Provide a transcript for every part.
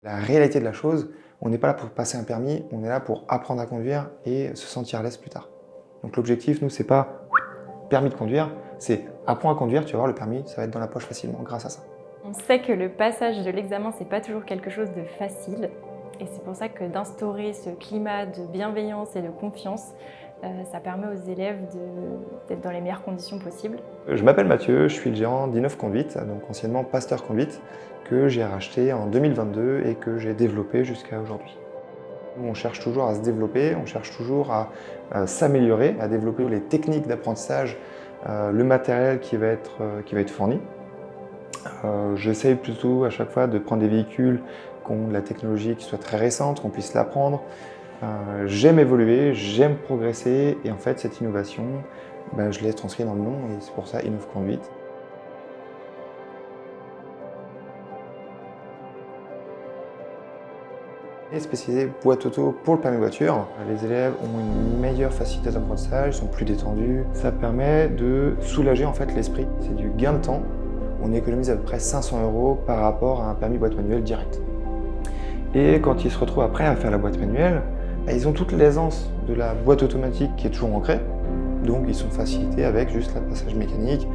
La réalité de la chose, on n'est pas là pour passer un permis, on est là pour apprendre à conduire et se sentir à l'aise plus tard. Donc l'objectif, nous, c'est pas permis de conduire, c'est apprends à conduire, tu vas voir, le permis, ça va être dans la poche facilement grâce à ça. On sait que le passage de l'examen, c'est pas toujours quelque chose de facile. Et c'est pour ça que d'instaurer ce climat de bienveillance et de confiance, ça permet aux élèves d'être dans les meilleures conditions possibles. Je m'appelle Mathieu, je suis le gérant d'Innov Conduite, donc anciennement Pasteur Conduite, que j'ai racheté en 2022 et que j'ai développé jusqu'à aujourd'hui. On cherche toujours à se développer, on cherche toujours à s'améliorer, à développer les techniques d'apprentissage, le matériel qui va être fourni. J'essaye plutôt à chaque fois de prendre des véhicules qui ont de la technologie qui soit très récente, qu'on puisse l'apprendre. J'aime évoluer, j'aime progresser et en fait cette innovation, je l'ai transcrite dans le nom et c'est pour ça Innov Conduite. Et spécialisé boîte auto pour le permis voiture. Les élèves ont une meilleure facilité d'apprentissage, ils sont plus détendus. Ça permet de soulager en fait l'esprit. C'est du gain de temps. On économise à peu près 500 € par rapport à un permis boîte manuelle direct. Et quand ils se retrouvent après à faire la boîte manuelle, ils ont toute l'aisance de la boîte automatique qui est toujours ancrée. Donc ils sont facilités avec juste le passage mécanique.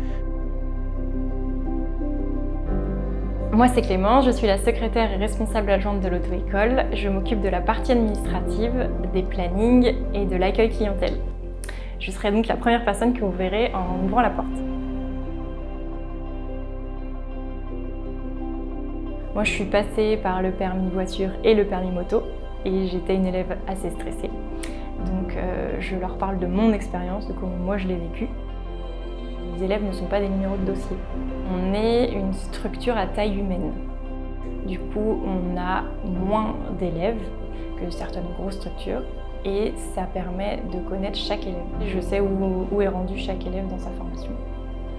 Moi, c'est Clément, je suis la secrétaire et responsable adjointe de l'auto-école. Je m'occupe de la partie administrative, des plannings et de l'accueil clientèle. Je serai donc la première personne que vous verrez en ouvrant la porte. Moi, je suis passée par le permis voiture et le permis moto et j'étais une élève assez stressée. Donc, je leur parle de mon expérience, de comment moi je l'ai vécu. Les élèves ne sont pas des numéros de dossier. On est une structure à taille humaine. Du coup, on a moins d'élèves que certaines grosses structures et ça permet de connaître chaque élève. Je sais où est rendu chaque élève dans sa formation.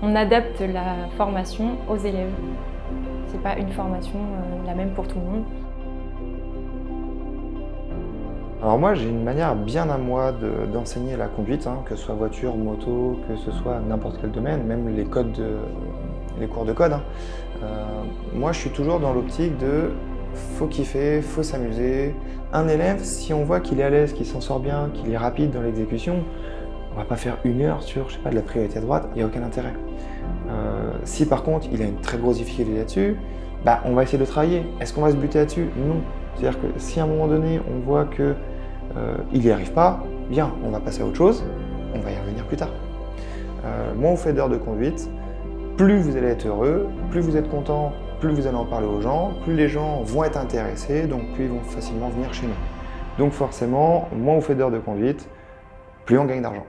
On adapte la formation aux élèves. C'est pas une formation la même pour tout le monde. Alors moi, j'ai une manière bien à moi d'enseigner la conduite, que ce soit voiture, moto, que ce soit n'importe quel domaine, même les cours de code. Moi, je suis toujours dans l'optique de faut kiffer, faut s'amuser. Un élève, si on voit qu'il est à l'aise, qu'il s'en sort bien, qu'il est rapide dans l'exécution, on va pas faire 1 heure sur, de la priorité à droite, il n'y a aucun intérêt. Si par contre, il a une très grosse difficulté là-dessus, on va essayer de travailler. Est-ce qu'on va se buter là-dessus? Non. C'est-à-dire que si à un moment donné, on voit qu'il n'y arrive pas, bien, on va passer à autre chose, on va y revenir plus tard. Moins vous faites d'heures de conduite, plus vous allez être heureux, plus vous êtes content, plus vous allez en parler aux gens, plus les gens vont être intéressés, donc plus ils vont facilement venir chez nous. Donc forcément, moins vous faites d'heures de conduite, plus on gagne d'argent.